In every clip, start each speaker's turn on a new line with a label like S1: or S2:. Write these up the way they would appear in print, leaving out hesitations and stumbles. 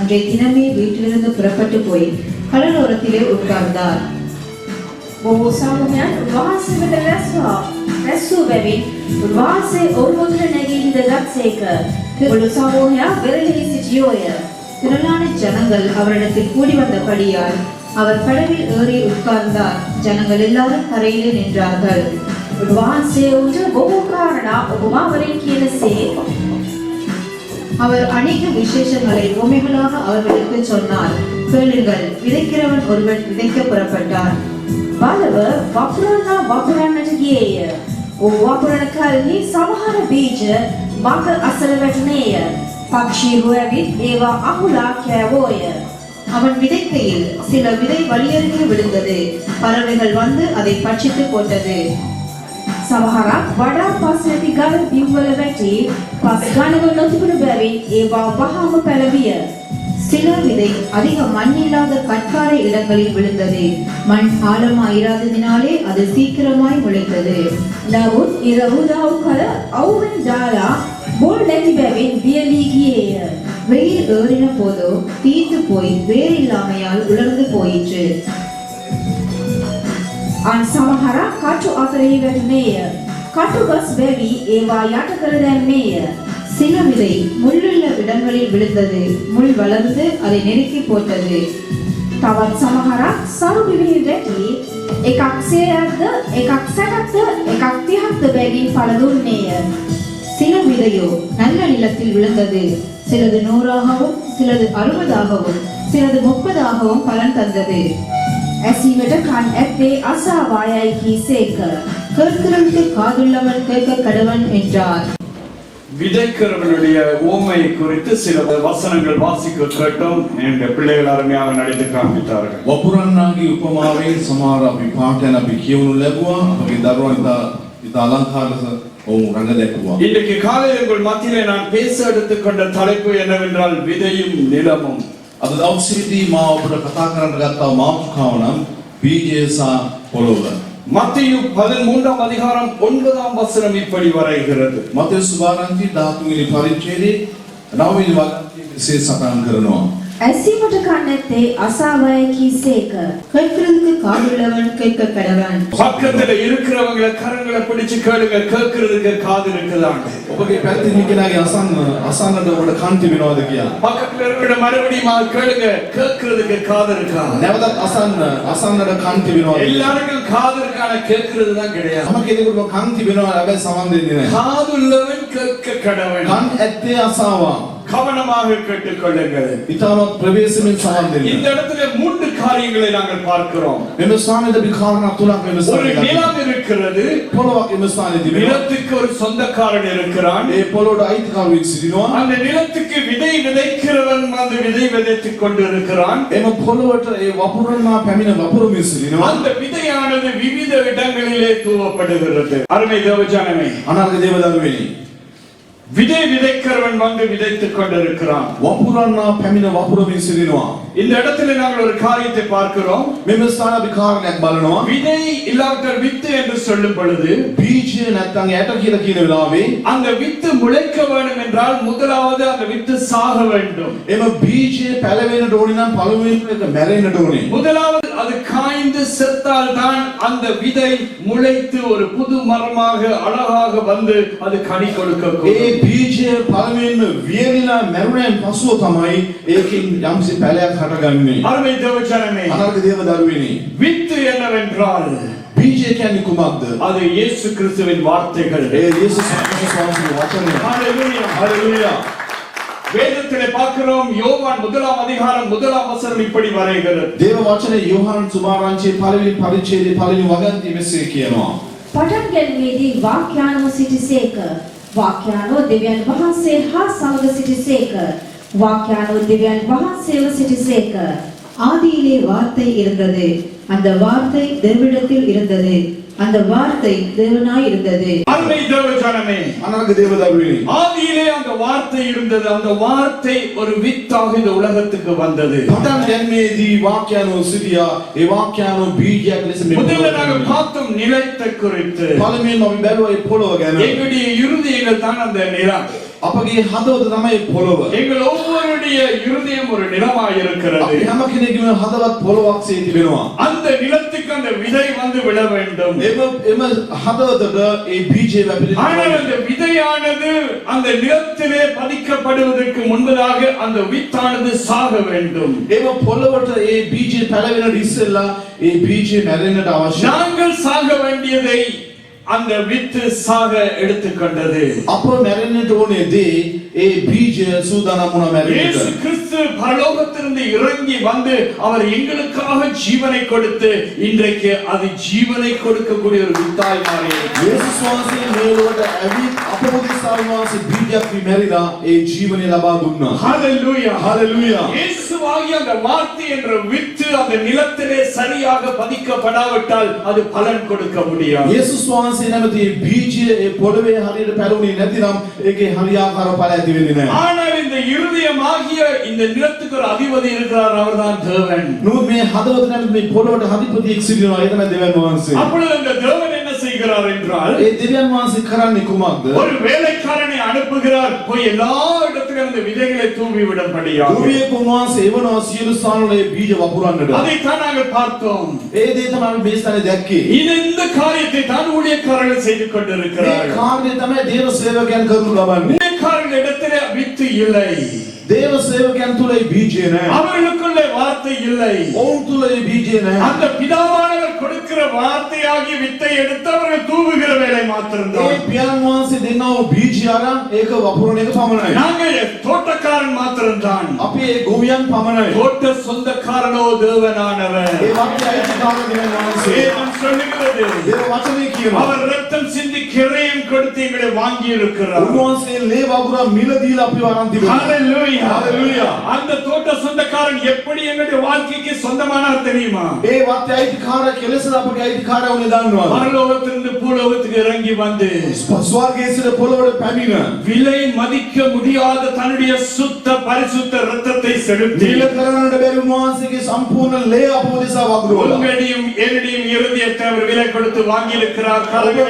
S1: அன்றைய தினமே வீட்டிலிருந்து புறப்பட்டு போய் கடலோரத்திலே உட்கார்ந்தார்.
S2: බොහෝ සමයන් උන්වහන්සේ වෙත රැස්වූ බැවින් උන්වහන්සේ ඔවුන් නැගී හිඳගත්සේක. මුළු සමූහයා වෙරළෙහි සිටියෝය.
S1: திரளான ஜனங்கள் அவரிடத்தில் கூடி வந்தபடியால் அவர் படவில் ஏறி உட்கார்ந்தார். ஜனங்கள் எல்லாரும் கரையிலே நின்றார்கள்.
S2: උන්වහන්සේ උන්ට බොහෝ කාරණා උපමාවලින් කියනසේ
S1: அவர் அநேக விசேஷங்களை உவமைகளாக அவர்களுக்கு சொன்னார். கேளுங்கள், விதைக்கிறவன் ஒருவன் விதைக்க புறப்பட்டார்.
S2: බලව වපුරන්නට ගියේය. ඔහු වපුරන කල්හි සමහර බීජ මඟ අසල වැටුණේය. පක්ෂීහු ඇවිත් ඒවා අහුලා කෑවෝය.
S1: அவன் விதைக்கையில் சில விதை வழியருகே விழுந்தது. பறவைகள் வந்து அதை பட்சித்து போட்டது.
S2: සමහරක් වඩා පස් නැති ගල් බිම්වල වැටි පස් ගණව නොතිබුණු බැවින් ඒවා වහාම පැලවිය.
S1: சில விதை அதிக மண் இல்லாத கற்பாறை இடங்களில் விழுந்தது. மண் ஆழமாயிராததினாலே அது சீக்கிரமாய் முளைத்தது.
S2: නමුත් ඉර උදාව් කල අවුවෙන් දාලා බොල් නැති බැවින් වියලී ගියේය.
S1: வெயில் ஏறின போதோ தீர்ந்து போய் வேறில்லாமையால் உலர்ந்து போயிற்று.
S2: අන් සමහරක් කටු අතරෙහි වැටුණේය. කටු ගස් වැවි ඒවා යට කර දැම්මේය.
S1: சில விதை முள்ளுள்ள இடங்களில் விழுந்தது. முள் வளர்ந்து அதை நெருக்கி போட்டது.
S2: තවත් සමහරක් සරු බිමෙහි වැටි එකක් සේයක්ද එකක් සැකක්ද එකක් 30ක්ද බැගින් ඵල දුන්නේය.
S1: சில விதையோ நல்ல நிலத்தில் விழுந்தது. சிலது 100ஆகவும் சிலது 60ஆகவும் சிலது 30ஆகவும் பலன் தந்தது.
S2: ඇසීමට කන් ඇත්තේ අසාවායයි කීසේක.
S1: கேட்கிறவனுக்கு காதுள்ளவன் கேட்க கடவன் என்றார்.
S3: விதைக்கிறவனுடைய உவமையை குறித்து சில வசனங்கள் வாசிக்க கேட்டோம். என்ற பிள்ளைகள் அருமையாக நடித்து காண்பித்தார்கள்.
S4: වපුරන්නාගේ උපමාවෙන් සමහර අපි පාඨයන් අපි කියවනු ලැබුවා. අපගේ දරුවන් ඉතා අලංකාරව ඔවුන් රඟ දැක්වුවා.
S3: இன்றைக்கு காலையில் உங்கள் மத்தியிலே நான் பேச எடுத்துக்கொண்ட தலைப்பு என்னவென்றால் விதையும் நிலமும்.
S4: අද දවසේදී මා ඔබට කතා කරන්න ගත්තා මාතෘකාව නම් බීජය සහ පොළොව.
S3: மத்தேயு 13ஆம் அதிகாரம் 9ஆம் வசனம் இப்படி வரைகிறது.
S4: මතෙව් සුභාරංචි 13 වෙනි පරිච්ඡේදයේ 9 වෙනි වගන්තියේ මෙසේ සටහන් කරනවා.
S2: ඇසීමට කන් ඇත්තේ අසාවායයි කීසේක.
S1: கேட்கிறதுக்கு காதுள்ளவன் கேட்க கடவன்.
S3: பக்கத்துல இருக்கிறவங்கள கரங்களை பிடிச்சு கேளுங்க, கேட்கிறதுக்கு காது இருக்குதாங்க.
S4: ඔබගේ පැත්තේ ඉන්න කෙනාගේ අසන්නට ඔබට කන් තිබෙනවද කියලා.
S3: பக்கத்துல இருக்கிற மறுபடியும் கேளுங்க, கேட்கிறதுக்கு காது இருக்கா?
S4: නැවතත් අසන්නට කන් තිබෙනවද?
S3: எல்லாருக்கும் காது இருக்கான, கேட்கிறது தான் கிடையாது.
S4: හැම කෙනෙකුටම කන් තිබෙනවා හැබැයි සමන් දෙන්නේ නැහැ.
S3: காதுள்ளவன் கேட்க கடவன்.
S4: කන් ඇත්තේ අසාවා.
S3: கவனமாக கேட்டுக்கொள்ளுங்கள்.
S4: ඉතාමත් ප්‍රවේශමෙන් සමන් දෙන්න.
S3: இந்த இடத்துல மூன்று காரியங்களை நாங்கள் பார்க்கிறோம்.
S4: මෙම ස්ථානයේ අපි කාරණා තුනක් මෙම
S3: ஒரு
S4: ස්ථානයේ
S3: நிலம் இருக்கிறது.
S4: පොළොවක් එම ස්ථානයේ තිබෙනවා.
S3: நிலத்துக்கு ஒரு சொந்தக்காரன் இருக்கிறான்.
S4: ඒ පොළොවට අයිතිකාරයෙක් සිටිනවා.
S3: அந்த நிலத்துக்கு விதை விதைக்கிறவன் அந்த விதை விதைத்துக் கொண்டு இருக்கிறான்.
S4: එම පොළොවට ඒ වපුරන්නා පැමිණ වපුරමින් සිටිනවා.
S3: அந்த விதையானது விவித இடங்களிலே தூவப்படுகிறது. அருமை தேவஜனமே,
S4: අනාගත දේවදරුවනි,
S3: விதை விதைக்கிறவன் வந்து விதைத்துக் கொண்டிருக்கிறான்.
S4: වපුරන්නා පැමිණ වපුරමින් සිටිනවා.
S3: இந்த இடத்துல நாங்கள் ஒரு காரியத்தை பார்க்கிறோம்.
S4: මෙම ස්ථාන අපි කාරණයක් බලනවා.
S3: விதை இல்லாவிட்டால் வித்து என்று சொல்லும் பொழுது
S4: බීජය නැත්නම් යට කියලා කියන වෙලාවේ
S3: அந்த வித்து முளைக்க வேண்டும் என்றால் முதலாவது அந்த வித்து சாக வேண்டும்.
S4: එම බීජය පැලවෙන්නට ඕනේ නම් පළමුවෙන් එක මැරෙන්නට ඕනේ.
S3: முதலாவது அது காய்ந்து செத்தால் தான் அந்த விதை முளைத்து ஒரு புது மரமாக அழகாக வந்து அது கனி கொடுக்கும்.
S4: ඒ බීජය පළමුවෙන් වියලිලා මැරුණෙන් පසුව තමයි ඒකෙන් යම්සි පැලයක් හටගන්නේ.
S3: அருமை தேவஜனமே,
S4: අනාගත දේවදරුවනි,
S3: வித்து என்னவென்றால்
S4: බීජය කියන්නේ කුමක්ද?
S3: அது இயேசு கிறிஸ்துவின் வார்த்தைகள்.
S4: ඒ යේසුස් වහන්සේගේ වචනය.
S3: ஹalleluya,
S4: හalleluya.
S3: வேதத்திலே பார்க்கிறோம். யோவான் 1ஆம் அதிகாரம் 1ஆம் வசனம் இப்படி வரைகிறது.
S4: දේව වචනේ යෝහන් සුභාරංචියේ පළවෙනි පරිච්ඡේදයේ පළවෙනි වගන්තිය මෙසේ කියනවා.
S2: පටන් ගැනීමේදී වාක්‍යානෝ සිටිසේක. වාක්‍යානෝ දෙවියන් වහන්සේ හා සමග සිටිසේක. වාක්‍යානෝ දෙවියන් වහන්සේව සිටිසේක.
S1: ஆதியிலே வார்த்தை இருந்தது. அந்த வார்த்தை தேவனிடத்தில் இருந்தது. அந்த வார்த்தை தேவனாய் இருந்தது.
S3: அருமை தேவஜனமே,
S4: අනාගත දේවදරුවනි,
S3: ஆதியிலே அந்த வார்த்தை இருந்தது. அந்த வார்த்தை ஒரு வித்தாக இந்த உலகத்துக்கு வந்தது.
S4: පටන් ගැනීමේදී වාක්‍යano සිටියා. ඒ වාක්‍යano බීජයක් ලෙස මේ
S3: முதல்ல நாங்கள் பார்த்தோம் நிலத்தை குறித்து.
S4: පළමුවෙන්ම අපි බැලුවා ඒ පොළොව ගැන.
S3: எங்களுடைய இருதயங்கள் தான் அந்த நிலம்.
S4: අපගේ හදවත තමයි පොළොව.
S3: எங்கள் ஒவ்வொருடைய இருதயம் ஒரு நிலமாய் இருக்கிறது.
S4: අපි හැම කෙනෙකුම හදවත් පොළොවක්සේ තිබෙනවා.
S3: அந்த நிலத்துக்கு அந்த விதை வந்து விழ வேண்டும்.
S4: එම හදවතට ඒ බීජය
S3: ஆனால்
S4: වැපිරෙන්න
S3: அந்த விதையானது அந்த நிலத்திலே பதிக்கப்படுவதற்கு முன்பதாக அந்த வித்தானது சாக வேண்டும்.
S4: එම පොළොවට ඒ බීජය පැලවෙන ඉස්සෙල්ලා ඒ බීජය මැරෙන්නට අවශ්‍යයි.
S3: நாங்கள் சாக வேண்டியதை அந்த வித்து சாக எடுத்துக்கொண்டது.
S4: අප මැරෙන්නට ඕනේ දේ ඒ බීජය සූදානම් වුණා මැරෙන්නට.
S3: இயேசு கிறிஸ்து பரலோகத்திலிருந்து இறங்கி வந்து அவர் எங்களுக்காக ஜீவனை கொடுத்து இன்றைக்கு அது ஜீவனை கொடுக்கக்கூடிய ஒரு வித்தாய் மாறியது.
S4: යේසුස් වහන්සේ මේ ලෝකයට ඇවිත් අප උදෙසා වහන්සේ බීජයක් මැරිලා ඒ ජීවනය ලබා දුන්නා.
S3: ஹalleluya
S4: හalleluya.
S3: இயேசுவாகிய அந்த வார்த்தை என்ற வித்து அந்த நிலத்திலே சரியாக பதிக்கப்படாவிட்டால் அது பலன் கொடுக்க முடியாது.
S4: යේසුස් වහන්සේ නැමැති බීජය ඒ පොළවේ හරියට පැලුනේ නැතිනම් ඒකේ හරියාකාර ඵල ඇති වෙන්නේ නැහැ.
S3: ஆனால் இந்த இருதயமாகிய இந்த நிலத்துக்கு ஒரு அதிபதி இருக்கிறார், அவர்தான் தேவன்.
S4: නමුත් මේ හදවත නැමැති මේ පොළොවට අධිපතියෙක් සිටිනවා. ඒ තමයි දෙවියන් වහන්සේ.
S3: அப்பொழுது இந்த தேவன் என்ன செய்கிறார் என்றால்
S4: ඒ දෙවියන් වහන්සේ කරන්නේ කුමක්ද?
S3: ஒரு வேலைக்காரனை அனுப்புகிறார், போய் எல்லா இடத்திலும் இந்த விதைகளை தூவி விடும்படியாக.
S4: දුවියෙක් වහන්සේ එවනවා සියලු ස්ථානවල ඒ බීජ වපුරන්නට.
S3: அதைத்தான் நாங்கள் பார்த்தோம்.
S4: ඒ දේ තමයි අපි මේ ස්ථානේ දැක්කේ.
S3: இந்த காரியத்தை தான் ஊழியக்காரர்கள் செய்து
S4: මේ
S3: கொண்டிருக்கிறார்கள்.
S4: කාර්යය තමයි දේව සේවකයන් කරනු ලබන්නේ.
S3: ஊழியக்காரர்கள் இடத்திலே வித்து இல்லை,
S4: දේව සේවකයන් තුල ඒ බීජය නැහැ.
S3: அவர்களுக்குள்ளே வார்த்தை இல்லை.
S4: ඔවුන් තුල ඒ බීජය නැහැ.
S3: அந்த பிதாவானவர் கொடுக்கிற வார்த்தையாகிய வித்தை எடுத்து அவர்கள் தூவுகிற வேலை மாத்திரம்தான்.
S4: ඒ පියාණන් වහන්සේ දෙන්නව බීජය අරන් ඒක වපුරන එක පමණයි.
S3: நாங்கள் தோட்டக்காரன் மாத்திரம்தான்.
S4: අපි ඒ ගොවියන් පමණයි.
S3: தோட்ட சொந்தக்காரனோ தேவனானவர்.
S4: ඒ වාක්‍යය අයිතිකාර දෙවියන් වහන්සේ.
S3: வேதம் சொல்லுகிறது,
S4: දේව වචනේ කියනවා.
S3: அவர் ரத்தம் சிந்தி கிரயம் கொடுத்து எங்களை வாங்கி இருக்கிறார்.
S4: උන්වහන්සේ ලේ වගුරා මිල දීලා අපිව අරන් තිබෙනවා.
S3: ஹalleluya.
S4: ஹalleluya.
S3: அந்த தோட்ட சொந்தக்காரன் எப்படி எங்களுடைய வாழ்க்கைக்கு சொந்தமானார் தெரியுமா?
S4: ඒ වාක්‍යය අයිතිකාර කෙලෙසලා අපගේ අයිතිකාරය වුණේ දන්නවද?
S3: பரலோகத்திலிருந்து பூலோகத்துக்கு இறங்கி வந்து
S4: ස්වර්ගයේ සිට පොළොවට පැමිණ
S3: விலை மதிக்க முடியாத தன்னுடைய சுத்த பரிசுத்த ரத்தத்தை செலுத்தி
S4: දීල කරන්නට බැරි උන්වහන්සේගේ සම්පූර්ණ ලේ අපව දෙසා වගුරුවලා.
S3: உங்களுடையும் என்னுடையும் இருதயத்தை அவர் விலை கொடுத்து வாங்கி இருக்கிறார்.
S4: ඔබගේ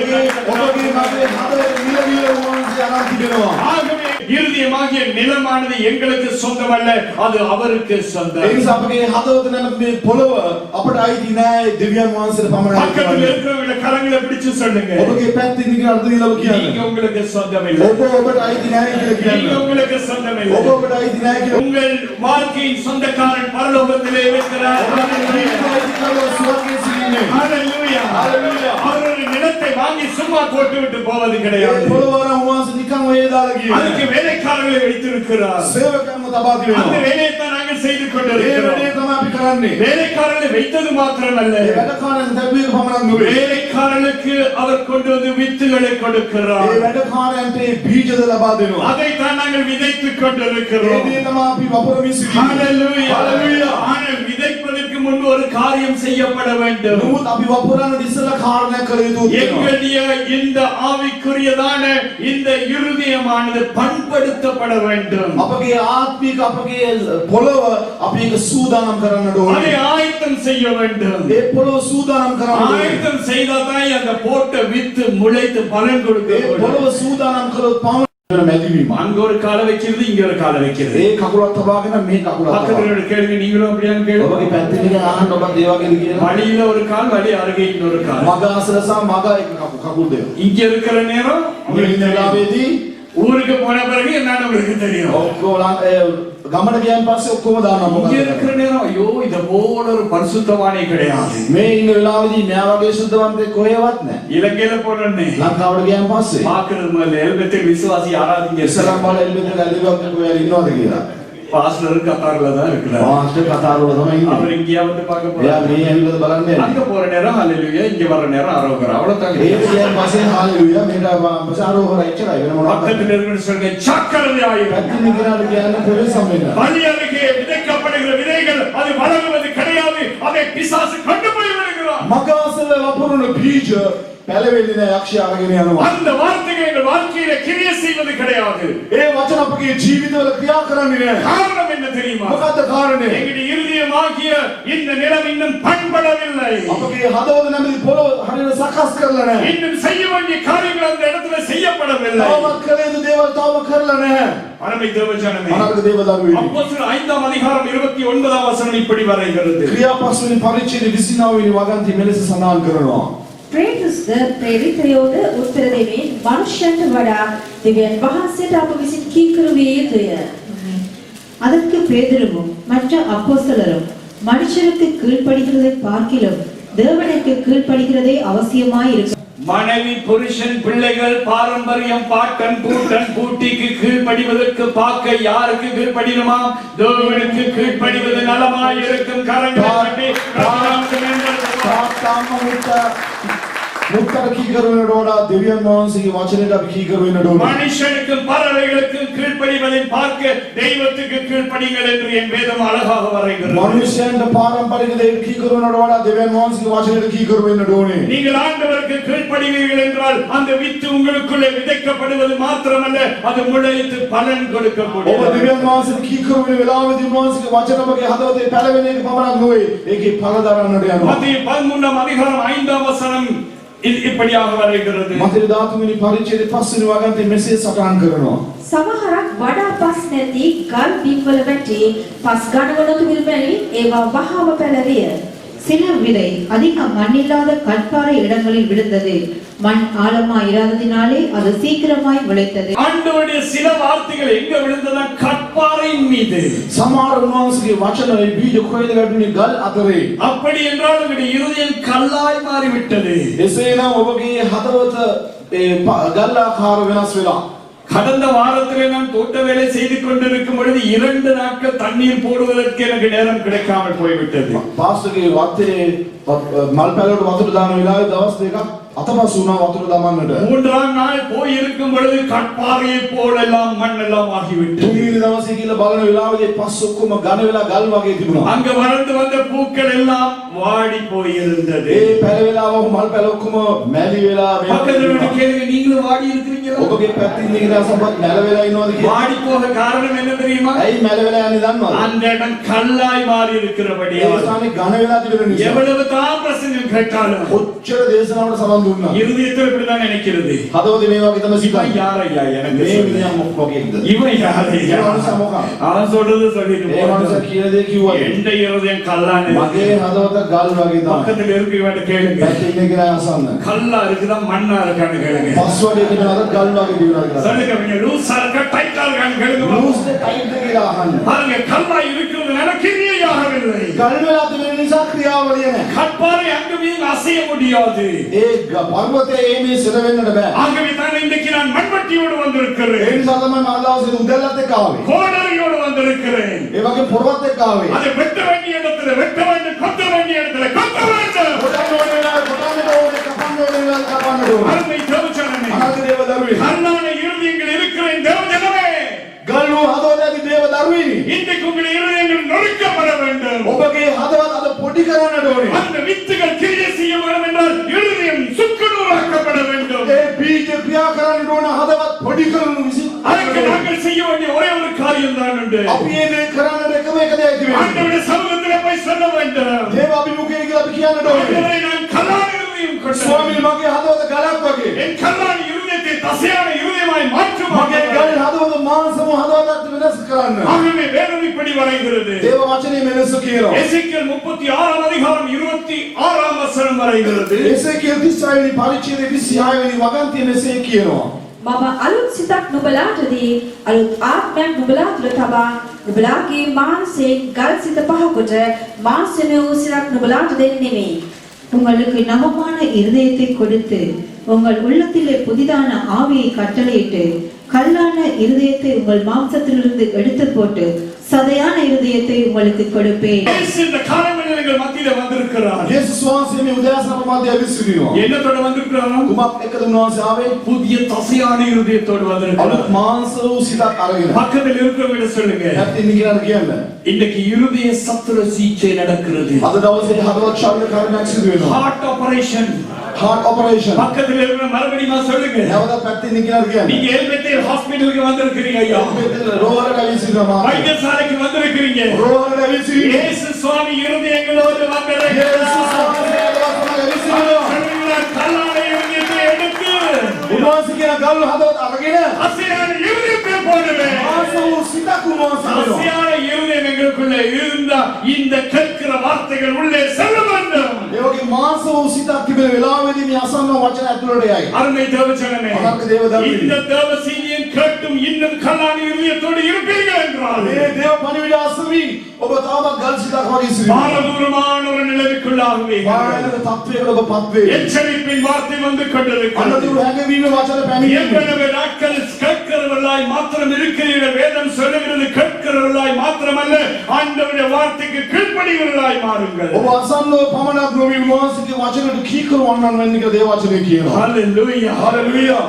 S4: මගේ හදවත මිල දීලා උන්වහන්සේ අරන් තිබෙනවා.
S3: ஆகவே இருதயமாகிய நிலமானது எங்களுக்கு சொந்தமல்ல, அது அவருக்கு
S4: ඒ
S3: சொந்தம்.
S4: නිසා අපගේ හදවත නැමැති මේ පොළොව අපට අයිති නෑ දෙවියන් වහන්සේට පමණයි.
S3: பக்கத்தில் இருக்கிறவங்க கரங்களை பிடிச்சு சொல்லுங்க,
S4: ඔබගේ පැත්තෙන් ඉන්න අර්ථ දීලා ඔබ
S3: நீங்க
S4: කියන්න.
S3: உங்களுக்கு சொந்தம் இல்லை,
S4: ඔබ ඔබට අයිති නෑ කියලා
S3: நீங்க
S4: කියන්න.
S3: உங்களுக்கு சொந்தம்
S4: ඔබ
S3: இல்லை.
S4: ඔබට අයිති නෑ කියලා.
S3: உங்கள் வாழ்க்கையின் சொந்தக்காரன் பரலோகத்திலே இருக்கிறார்.
S4: ඔබගේ අයිතිකාරව ස්වර්ගයේ සිටින්නේ.
S3: ஹalleluya.
S4: ஹalleluya.
S3: அவர் ஒரு நிலத்தை வாங்கி சும்மா போட்டு விட்டு போவது
S4: ඒ
S3: கிடையாது.
S4: පොළොව අරන් උන්වහන්සේ නිකන් ඔය දාලා
S3: அதுக்கு
S4: ගියේ.
S3: வேலைக்காரர்களை வைத்திருக்கிறார்.
S4: සේවකයන්ව තබා
S3: அந்த
S4: තිබෙනවා.
S3: வேலையை தான் நாங்கள் செய்து
S4: ඒ
S3: கொண்டிருக்கிறோம்.
S4: වැඩේ තමයි අපි කරන්නේ.
S3: வேலைக்காரர்களை வைத்தது மாத்திரமல்ல,
S4: ඒ වැඩකාරයන් දැබුවේ පමණක් නෙවෙයි.
S3: வேலைக்காரனுக்கு அவர் கொண்டு வந்து வித்துகளை
S4: ඒ
S3: கொடுக்கிறார்.
S4: වැඩකාරයන්ට ඒ බීජද ලබා දෙනවා.
S3: அதைத்தான் நாங்கள் விதைத்துக்
S4: ඒ
S3: கொண்டிருக்கிறோம்.
S4: දේ තමයි අපි වපුරමින් සිටින්නේ.
S3: ஹalleluya.
S4: ஹalleluya.
S3: ஆனால் விதைப்பதற்கு முன்பு ஒரு காரியம் செய்யப்பட வேண்டும்.
S4: නමුත් අපි වපුරන ඉස්සලා කාරණයක් කළ යුතු වෙනවා.
S3: எங்களுடைய இந்த ஆவிக்குரியதான இந்த இருதயமானது பண்படுத்தப்பட வேண்டும்.
S4: අපගේ ආත්මික අපගේ පොළොව අපි ඒක සූදානම් කරන්නට
S3: அதை
S4: ඕනේ.
S3: ஆயத்தம் செய்ய வேண்டும்.
S4: ඒ පොළොව සූදානම් කරන්න ඕනේ.
S3: ஆயத்தம் செய்தாதான் அந்த போட்ட வித்து முளைத்து பலன்
S4: ඒ
S3: கொடுக்கும்.
S4: පොළොව සූදානම් කළොත් පමණ මැදිවීම.
S3: அங்க ஒரு காலை வைக்கிறது, இங்க ஒரு காலை வைக்கிறது.
S4: ඒ කකුලක් තබාගෙන මේ කකුලක් තබා.
S3: பக்கத்துல கேளுங்க, நீங்களும் அப்படியான்னு கேளுங்க.
S4: ඔබගේ පැත්තෙන් ඉන්න අහන්න ඔබ ඒ වගේද කියලා.
S3: வழியில ஒரு கால், வழி அருகே இன்னொரு கால்.
S4: මග අසල සහ මග එක කකුල් දෙක.
S3: இங்க இருக்கிற நேரம்
S4: මේ
S3: உங்களுக்கு
S4: ඉන්න
S3: தெரியும்.
S4: වෙලාවේදී
S3: ஊருக்கு போன பிறகு என்னன்னு உங்களுக்கு தெரியும்.
S4: ඔක්කොම ගමන ගියන් පස්සේ ඔක්කොම දානවා
S3: இங்க
S4: මොකද?
S3: இருக்கிற நேரம் ஐயோ இத போல ஒரு பரிசுத்தவானே கிடையாது.
S4: මේ ඉන්න වෙලාවේදී මෙයා වගේ සුද්ධවන්තයෙක් කොහෙවත් නැහැ.
S3: இலங்கையில போனோன்னே
S4: ලංකාවට ගියන් පස්සේ
S3: பாக்குறது முதல்ல எல்பத்தில் விசுவாசி யாராவது
S4: ඉස්සරම් බල එල්බෙතක ඇලිවක් කොහෙද ඉන්නවද කියලා.
S3: பாஸ்டர் கத்தார்ல தான் இருக்கிறார்.
S4: මාස්ටර් කතාර වල තමයි ඉන්නේ.
S3: அவர் இங்கேயா வந்து பார்க்க
S4: එයා
S3: போறாரு.
S4: මේ ඇවිල්ලාද බලන්නේ.
S3: அங்க போற நேரம் ஹalleluya, இங்க வர நேரம் அரோகரா. அவ்வளவுதான்.
S4: ඒ කියන් පස්සේ හාලෙලුයා මේක බසාරෝ හොර එච්චරයි වෙන මොනවද?
S3: பக்கத்துல இருக்கிற சொல்லுங்க சக்கரதையாயிரு.
S4: පැත්තෙන් ඉගෙනාට කියන්නේ පොරසම් වෙන්න.
S3: வழி அருகே விதைக்கப்படுகிற விதைகள் அது வளருவது கிடையாது. அதை பிசாசு கொண்டு போய் விடுகிறான்.
S4: මගාසල වපුරන බීජ පැලවෙන්නේ නැහැ, යක්ෂයා අරගෙන යනවා.
S3: அந்த வார்த்தைகள் எங்கள் வாழ்க்கையில கிரியை செய்வது கிடையாது.
S4: ඒ වචන අපගේ ජීවිතවල ක්‍රියා කරන්නේ නැහැ.
S3: காரணம் என்ன தெரியுமா?
S4: මොකද්ද කාරණේ?
S3: எங்களுடைய இருதயமாகிய இந்த நிலம் இன்னும் பண்படவில்லை.
S4: අපගේ හදවත නැමැති පොළොව හරියට සකස් කරලා නැහැ.
S3: இன்னும் செய்ய வேண்டிய காரியங்கள் அந்த இடத்துல செய்யப்படவில்லை.
S4: තවමත් කළ යුතු දේවල් තවම කරලා නැහැ.
S3: அருமை தேவஜனமே
S4: අනාගත දේව දරුවනි.
S3: அப்போஸ்தலர் 5ஆம் அதிகாரம் 29ஆம் வசனம் இப்படி வரைகிறது.
S4: ක්‍රියා 5 වෙනි පරිච්ඡේදයේ 29 වෙනි වගන්ති මෙලෙස සඳහන් කරනවා.
S2: ප්‍රේතස්ද ප්‍රේරිතයෝද උත්තර දෙමින් මනුෂ්‍යයන්ට වඩා දෙවියන් වහන්සේට අප විසින් කීකරු විය යුතුය.
S1: அதற்கு பேதுருவும் மற்ற அப்போஸ்தலரும் மனுஷருக்கு கீழ்ப்படிகிறதை பார்க்கிலும் தேவனுக்கு கீழ்ப்படிகிறதே அவசியமாயிருக்கும்.
S3: மனைவி புருஷன் பிள்ளைகள் பாரம்பரியம் பாட்டன் பூட்டன் பூட்டிக்கு கீழ்ப்படிவதற்கு பார்க்க யாருக்கு கீழ்ப்படினுமா? தேவனுக்கு கீழ்ப்படிவது நலமாய் இருக்கும். கரங்களை தட்டி
S4: මුත්තර කීකරු වෙනට වඩා දෙවියන් වහන්සේගේ වචනයට අපි කීකරු වෙන්නට ඕනේ.
S3: மனுஷனுக்கும் பறவைகளுக்கும் கீழ்ப்படிவதை பார்க்க தெய்வத்துக்கு கீழ்ப்படிங்கள் என்று என் வேதம் அழகாக வரைகிறது.
S4: මනුෂ්‍යයන්ට පාරම්පරික දේට කීකරු වෙනට වඩා දෙවියන් වහන්සේගේ වචනයට කීකරු වෙන්නට ඕනේ.
S3: நீங்கள் ஆண்டவருக்கு கீழ்ப்படிவீர்கள் என்றால் அந்த வித்து உங்களுக்குள்ளே விதைக்கப்படுவது மாத்திரமல்ல, அது முளைத்து பலன்
S4: ඔබ
S3: கொடுக்கக்கூடியது.
S4: දෙවියන් වහන්සේට කීකරු වෙන වෙලාවෙදී වහන්සේගේ වචන ඔබගේ හදවතේ පැලවෙන එක පමණක් නොවේ. ඒකේ ඵල දරන්නට යනවා.
S3: மத்திய 13ஆம் அதிகாரம் 5ஆம் வசனம் இப்படியாக வரைகிறது.
S4: මතේ 13 වෙනි පරිච්ඡේදයේ 5 වෙනි වගන්ති මෙසේ සටහන් කරනවා.
S2: සමහරක් වඩා පස් නැති ගල් බිම්වල වැටි පස් ගණවලතු විල්බැලි ඒවා වහාම පැලවිය.
S1: சில விதை அதிக மண்ணில்லாத கற்பாறை இடங்களில் விழுந்தது. மண் ஆழமாய் இராததினாலே அது சீக்கிரமாய் விளைத்தது.
S3: ஆண்டவருடைய சில வார்த்தைகள் எங்க விழுந்ததா? கற்பாறையின் மீது.
S4: සමහර උන්වහන්සේගේ වචනයේ බීජ කොහෙද වැටුනේ? ගල් අතරේ.
S3: அப்படி என்றால் உங்களுடைய இருதயம் கல்லாய் மாறிவிட்டது.
S4: එසේනම් ඔබගේ හදවත ගල් ආකාර වෙනස් වෙලා.
S3: கடந்த வாரத்திலே நான் தோட்ட வேலை செய்து கொண்டிருக்கும் பொழுது 2 நாட்கள் தண்ணீர் போடுவதற்கு எனக்கு நேரம் கிடைக்காமல் போய்விட்டது.
S4: පාස්ටර්ගේ වත්තේ මල් පැලවට වතුර දාන වෙලාවේ දවස් දෙකක් අතපසු වුණා වතුර දමන්නට.
S3: 3ஆம் நாள் போய் இருக்கும் பொழுது கற்பாறையை போலெல்லாம் மண்ணெல்லாம் ஆகிவிட்டது.
S4: තුන්වෙනි දවසේ කියලා බලන වෙලාවේ පස් ඔක්කොම ඝන වෙලා ගල් වගේ තිබුණා.
S3: அங்க வளர்ந்து வந்த பூக்கள் எல்லாம் வாடி போயிருந்தது.
S4: ඒ පැල වෙලාව මල් පැල ඔක්කොම මැලි වෙලා
S3: பக்கத்துல கேளுங்க, நீங்களும் வாடி இருக்கிறீங்களா?
S4: ඔබගේ පැත්තින් ඉඳලා සම්පත් මැල වෙලා ඉන්නවද කියලා?
S3: வாடி போக காரணம் என்ன தெரியுமா?
S4: ඇයි මැල වෙලා යන්නේ දන්නවද?
S3: அந்த இடம் கல்லாய் மாறி இருக்கிறபடியா.
S4: ඒ ස්ථානේ ඝන වෙලා තිබෙන නිසා.
S3: எவ்வளவு தான் பிரசங்கம் கேட்டாலும்
S4: ඔච්චර දේශනාවට සම්බන්ධ වුණා.
S3: இருதயத்தில் இப்படிதான் நினைக்கிறது.
S4: හදවතේ මේ වගේ තමයි
S3: இவன்
S4: සිතන්නේ.
S3: யாரையா எனக்கு
S4: මේ
S3: சொல்லு.
S4: මිනිහා මොකක්ද?
S3: இவன் யாரையா?
S4: ඒ මනුස්සයා මොකක්ද?
S3: அவன் சொல்றது சொல்லிட்டு
S4: ඒ මනුස්සයා
S3: போறான்.
S4: කියන දේ කිව්වා.
S3: எந்த இருதயம் கல்லான்னு
S4: මගේ හදවත ගල් වගේ තමයි.
S3: பக்கத்துல இருக்கிறவங்க கேளுங்க.
S4: පැත්තේ ඉන්න කෙනා අසන්න.
S3: கல்லா இருக்குதா மண்ணா இருக்கான்னு கேளுங்க.
S4: පස් වගේ තිබුණාද ගල් වගේ තිබුණාද කියලා.
S3: சொல்லுங்க, கொஞ்சம் லூசா இருக்கா டைட்டா இருக்கான்னு கேளுங்க.
S4: ලූස් ටයිට් කියලා අහන්න.
S3: பாருங்க, கல்லா இருக்கிறதுனால கிரியையாகவில்லை.
S4: ගල් වෙලා තිබෙන නිසා ක්‍රියාවලිය නැහැ.
S3: கற்பாறை அங்குமியும் அசைய முடியாது.
S4: ඒ පර්වතයේ මේ සිර වෙන්නට බෑ.
S3: ஆகவே தான் இன்றைக்கு நான் மண்வெட்டியோடு
S4: ඒ
S3: வந்திருக்கிறேன்.
S4: නිසා තමයි මාලාවසේ උදැල්ලත් එක්ක ආවේ.
S3: கோடரியோடு வந்திருக்கிறேன்.
S4: ඒ වගේ පොරවත් එක්ක ආවේ.
S3: அதை வெட்ட வேண்டிய இடத்துல வெட்ட வேண்டும், கொத்த வேண்டிய இடத்துல கொத்த வேண்டும்.
S4: කොටන්න ඕනේ වෙලාවේ කොටන්න ඕනේ, කපන්න ඕනේ වෙලාවේ කපන්න ඕනේ.
S3: அருமை தேவஜனமே,
S4: අනාගත දේව දරුවනි.
S3: கல்லான இருதயங்கள் இருக்கிற இந்த தேவஜனமே,
S4: ගල් වූ හදවතේ දේව දරුවනි.
S3: இன்றைக்கு உங்கள் இருதயங்கள் நொறுக்கப்பட வேண்டும்.
S4: ඔබගේ හදවත අද පොඩි කරන්නට ඕනේ.
S3: அந்த வித்துகள் கிரியை செய்ய வேண்டும் என்றால் இருதயம் சுக்குநூறாக்கப்பட வேண்டும்.
S4: ඒ බීජ ක්‍රියා කරන්නට ඕන හදවත් පොඩි කරනු විසින්.
S3: அதற்கு நாங்கள் செய்ய வேண்டிய ஒரே ஒரு காரியம் தான் உண்டு.
S4: අපි මේ කරන්නට එකම එක දෙයක් තිබෙනවා.
S3: ஆண்டவருடைய சமூகத்திலே போய் சொல்ல வேண்டும்.
S4: දේව අභිමුඛය කියලා අපි කියන්නට ඕනේ.
S3: ஆண்டவரே, நான் கல்லான இருதயம் கொண்டவன்.
S4: ස්වාමීනි මගේ හදවත ගලක් වගේ.
S3: என் கல்லான இருதயத்தை தசையான இருதயமாய் மாற்றும்.
S4: මගේ ගල් හදවත මාංශම හදවතත් වෙනස් කරන්න.
S3: ஆகவே வேதம் இப்படி வரைகிறது.
S4: දේව වචනේ මෙලෙස කියනවා.
S3: எசேக்கியேல் 36ஆம் அதிகாரம் 26ஆம் வசனம் வரைகிறது.
S4: එසේකියල් 36 වෙනි පරිච්ඡේදයේ 26 වෙනි වගන්තිය මෙසේ කියනවා.
S2: මම අලුත් සිතක් නුඹලාට දී අලුත් ආත්මයක් නුඹලා තුළ තබා නුඹලාගේ මානසයෙන් ගල් සිත පහකට මාංශමය වූ සිතක් නුඹලාට දෙන්නෙමි.
S1: உங்களுக்கு நவமான இருதயத்தை கொடுத்து உங்கள் உள்ளத்திலே புதிதான ஆவியை கட்டளையிட்டு கல்லான இருதயத்தை உங்கள் மாம்சத்திலிருந்து எடுத்து போட்டு சதையான இருதயத்தை உங்களுக்கு கொடுப்பேன்.
S3: இயேசு இந்த காலங்களில் எங்கள் மத்தியிலே வந்திருக்கிறார்.
S4: යේසුස් වහන්සේ මේ උදෑසන ප්‍රමාදයේ විසිරිනවා.
S3: என்னத்தோட வந்திருக்கிறார்?
S4: කුමක් එක්කද උන්වහන්සේ ආවේ?
S3: புதிய தசையான இருதயத்தோடு வந்திருக்கிறார்.
S4: අලුත් මාංශ වූ සිතක් අරගෙන.
S3: பக்கத்தில் இருக்கிறவங்க சொல்லுங்க,
S4: නැත්නම් නිකන් කියන්න.
S3: இன்றைக்கு இருதய சத்திர சிகிச்சை நடக்கிறது.
S4: අද දවසේ හදවත් ශල්‍ය කාර්යයක් සිදු වෙනවා.
S3: Heart operation.
S4: heart operation.
S3: பக்கத்தில் இருக்கிற மறுபடியும் சொல்லுங்க,
S4: නැවත පැත්තෙන් නිකන් කියන්න.
S3: நீங்க எல்பெத்தேல் ஹாஸ்பிடலுக்கு வந்திருக்கிறீங்க ஐயா.
S4: රෝහලට විසිරෙනවා.
S3: வைத்தியசாலைக்கு வந்திருக்கிறீங்க.
S4: රෝහලට විසිරෙනවා.
S3: இயேசு சுவாமி இருதயங்களோடு வந்திருக்கிறார்.
S4: යේසුස් වහන්සේ හදවත් විසිරෙනවා.
S3: சொல்லுகிறார், கல்லான இருதயத்தை எடுத்து
S4: උන්වහන්සේ කියන ගල් හදවත් අරගෙන
S3: அசையான இருதயத்தை போடுவேன்.
S4: මාසෝ සිතක් උන්වහන්සේ දෙනවා.
S3: ஆசையான இருதயம் எங்களுக்குள்ளே இருந்தா இந்த கேட்கிற வார்த்தைகள் உள்ளே செல்ல வேண்டும்.
S4: ඒ වගේ මාසෝ සිතක් තිබෙන වෙලාවෙදී මේ අසන්න වචන ඇතුළට යයි.
S3: அருமை தேவஜனமே,
S4: அமர்ந்த தேவதாமே.
S3: இந்த தேவ செய்தியை கேட்டும் இன்னும் கல்லான இருதயத்தோடு இருப்பீர்கள் என்றால்
S4: මේ දේව පණිවිඩ අසමින් ඔබ තාමත් ගල් සිතක් වගේ සිටිනවා.
S3: பாரதூரமான ஒரு நிலவுக்குள்ளாகவே
S4: බාහිර තත්වයකට ඔබ පත් වේ.
S3: எச்சரிப்பின் வார்த்தை வந்து கொண்டிருக்கிறது.
S4: අනතුරු හැඟවීම වචන පැමිණෙනවා.
S3: எவ்வளவு நாட்கள் கேட்கிறவர்களாய் மாத்திரம் இருக்கிறீர்கள். வேதம் சொல்லுகிறது கேட்கிறவர்களாய் மாத்திரமல்ல, ஆண்டவருடைய வார்த்தைக்கு கீழ்ப்படிகிறவர்களாய் மாறுங்கள்.
S4: ඔබ අසන්නෝ පමණක් නොවි උන්වහන්සේගේ වචනට කීකරු වන්නන් වෙන්න කියලා දේව වචනේ කියනවා.
S3: ஹalleluya.
S4: හalleluya.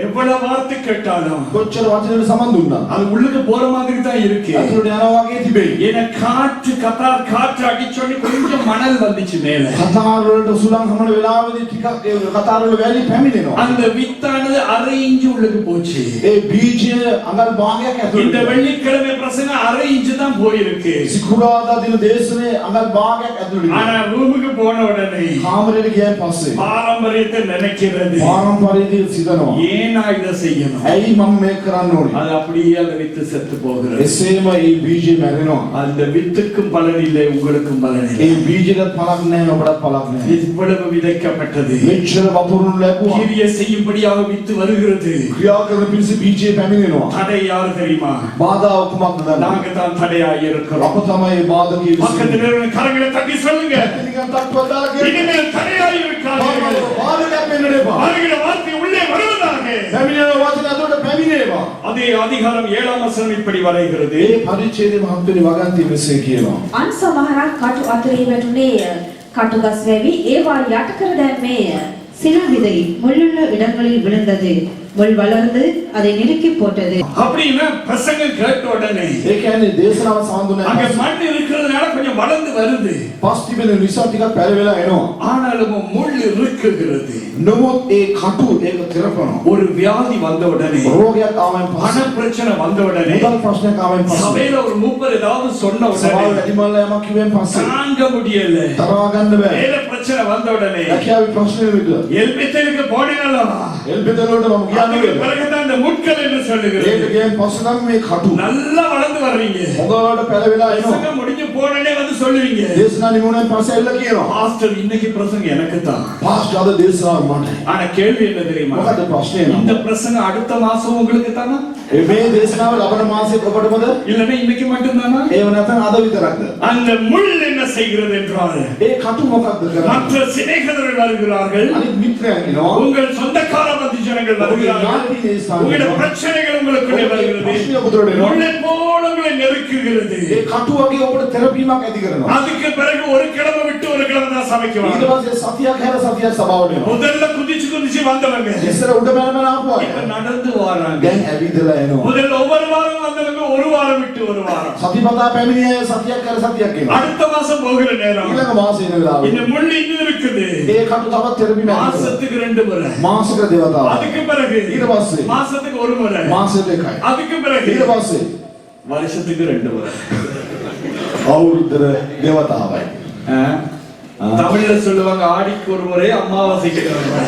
S3: எவ்வளவு வார்த்தை கேட்டாலும்
S4: කොච්චර වචනෙට සමන් දුන්නා.
S3: அது உள்ளுக்கு போற மாதிரி தான் இருக்கு.
S4: ඇතුළට යනවා වගේ තිබෙයි.
S3: ஏன்னா காற்று அடிச்சோன்னு கொஞ்சம் மணல் வந்துச்சு மேல.
S4: කතාර වලට සුළං හමන වෙලාවෙදී ටිකක් ඒ කතාර වල වැලි පැමිණෙනවා.
S3: அந்த வித்தானது அரை இன்ச்சு உள்ளுக்கு போச்சு.
S4: ඒ බීජය අඟල් භාගයක්
S3: இந்த
S4: ඇතුළට.
S3: வெள்ளிக்கிழமை பிரசங்கம் அரை இன்ச்சு தான் போயிருக்கு.
S4: සිකුරාදා දින දේශනේ අඟල් භාගයක් ඇතුළට.
S3: ஆனா ரூமுக்கு போன உடனே
S4: කාමරේට ගියන් පස්සේ
S3: பாரம்பரியத்தை நினைக்கிறது.
S4: පාරම්පරිකව සිතනවා.
S3: ஏன் நான் இதை செய்யணும்?
S4: ඇයි මම මේක කරන්න ඕනේ?
S3: அது அப்படியே அந்த வித்து செத்து போகிறது.
S4: එසේම මේ බීජය මැරෙනවා.
S3: அந்த வித்துக்கும் பலன் இல்லை, உங்களுக்கும் பலன் இல்லை.
S4: ඒ බීජයට පළක් නැහැ, ඔබට පළක් නැහැ.
S3: இவ்வளவு விதைக்கப்பட்டது.
S4: මෙච්චර වපුරුණු ලැබුවා.
S3: கிரியை செய்யும்படியாக வித்து வருகிறது.
S4: ක්‍රියා කරන පිණිස බීජය පැමිණෙනවා.
S3: தடை யாரு தெரியுமா?
S4: බාධා කුමක්ද දන්නවද?
S3: நாங்க தான் தடையாய் இருக்கிறோம்.
S4: අප තමයි බාධකයේ
S3: பக்கத்துல இருக்கிற கரங்களை தட்டி சொல்லுங்க,
S4: නිකන් තක්වත් දාලා කියනවා.
S3: இனிமேல் தடையாய் இருக்காதீர்கள்.
S4: බාධකයක් වෙන්න එපා.
S3: வருகிற வார்த்தை உள்ளே வருவதாக.
S4: පැමිණෙන වචන අතට පැමිණේවා.
S3: அதே அதிகாரம் 7ஆம் வசனம் இப்படி வரைகிறது.
S4: ඒ පරිච්ඡේදයේ මහත්වෙනි වගන්ති මෙසේ කියනවා.
S2: අන් සමහරක් කටු අතරේ වැටුනේය. කටුගස් වැවි ඒවා යට කර දැම්මේය.
S1: சில விதை முள்ளுள்ள இடங்களில் விழுந்தது. முள் வளர்ந்து அதை நெருக்கி போட்டது.
S3: அப்படின்னா பிரசங்கம் கேட்ட உடனே
S4: ඒ කියන්නේ දේශනාව සාඳුන
S3: அங்க மண் இருக்கிறதுனால கொஞ்சம் வளர்ந்து வருது.
S4: පස් තිබෙන නිසා ටිකක් පැරවෙලා එනවා.
S3: ஆனாலும் முள் இருக்குகிறது.
S4: නමුත් ඒ කටු ඒක තිරපනවා.
S3: ஒரு வியாதி வந்த உடனே,
S4: රෝගයක් ආවෙන්
S3: பண
S4: පස්සේ
S3: பிரச்சனை வந்த உடனே,
S4: මුදල් ප්‍රශ්නයක් ආවෙන් පස්සේ
S3: சபையில ஒரு மூப்பர் ஏதாவது சொன்ன
S4: සමාව
S3: உடனே
S4: වැඩිමල්ල යමක් කිව්වෙන් පස්සේ
S3: தாங்க முடியல.
S4: තරවා ගන්න බෑ.
S3: வேலை பிரச்சனை வந்த உடனே
S4: රැකියාවේ ප්‍රශ්න විදිහ
S3: எல்பித்தலுக்கு போனேனல்லவா,
S4: එල්බෙදල වලට මම කියන්නේ
S3: அதுக்கு
S4: නේද?
S3: பிறகுதான் இந்த முட்கள் என்று சொல்லுகிறது.
S4: ඒක ගියන් පස්සේ නම් මේ කටු
S3: நல்லா வளர்ந்து வர்றீங்க.
S4: හොඳට පැරවෙලා එනවා.
S3: பிரசங்கம் முடிஞ்சு போனே வந்து சொல்லுவீங்க,
S4: දේශනා නිමුණෙන් පස්සේ එල්ල කියනවා.
S3: பாஸ்டர் இன்னைக்கு பிரசங்கம் எனக்கு தான்.
S4: පාස්ටර් අද දේශනාව මට.
S3: ஆனா கேள்வி என்ன தெரியுமா?
S4: මොකද ප්‍රශ්නේ
S3: இந்த
S4: නම්?
S3: பிரசங்கம் அடுத்த மாசம் உங்களுக்கு தானா,
S4: මේ දේශනාව ලබන මාසෙ ඔබටමද?
S3: இல்லன்னா இன்னைக்கு மட்டும் தானா?
S4: ඒව නැත්නම් අද විතරක්ද?
S3: அந்த முள் என்ன செய்கிறது என்றால்,
S4: ඒ කටු මොකක්ද කරන්නේ?
S3: மற்ற சிநேகிதர்கள் வருகிறார்கள்,
S4: අනිත් මිත්‍රයන් එනවා.
S3: உங்கள் சொந்தக்கார மத்திஜனங்கள் வருகிறார்கள், உங்களுடைய பிரச்சனைகள் உங்களுக்குள்ளே வருகிறது, முள்ளை போல உங்களை நெருக்குகிறது.
S4: ඒ කටු වගේ ඔබට තෙරපීමක් ඇති කරනවා.
S3: அதுக்கு பிறகு ஒரு கிழமை விட்டு ஒரு கிழமை தான் சமைக்க
S4: ඊට
S3: வரும்.
S4: පස්සේ සතියක් හැර සතියක් සභාවට එනවා.
S3: முதல்ல குதிச்சு குதிச்சு வந்தவங்க
S4: ඉස්සර උඩ බැලමන ආපු
S3: இப்ப
S4: අය
S3: நடந்து வராங்க.
S4: දැන් ඇවිදලා එනවා.
S3: முதல்ல ஒவ்வொரு வாரம் வந்தவங்க ஒரு வாரம் விட்டு ஒரு வாரம்,
S4: සතිපතා පැමිණිය අය සතියක් හැර සතියක් එනවා.
S3: அடுத்த மாசம் போகிற நேரம்
S4: ඊළඟ මාසෙ එන වෙලාවට
S3: இந்த முள் இன்னும் இருக்குது.
S4: ඒ කටු තවත් තෙරපීමක් ඇති කරනවා.
S3: மாசத்துக்கு 2 முறை,
S4: මාසික දේවතාව.
S3: அதுக்கு பிறகு
S4: ඊට පස්සේ
S3: மாசத்துக்கு 1 முறை,
S4: මාසෙට එකයි.
S3: அதுக்கு பிறகு
S4: ඊට පස්සේ
S3: வருஷத்துக்கு 2 முறை.
S4: අවුරුද්දට දේවතාවයි.
S3: தமிழ்ல சொல்லுவாங்க ஆடிக்கு ஒரு முறை, அமாவாசைக்கு ஒரு முறை.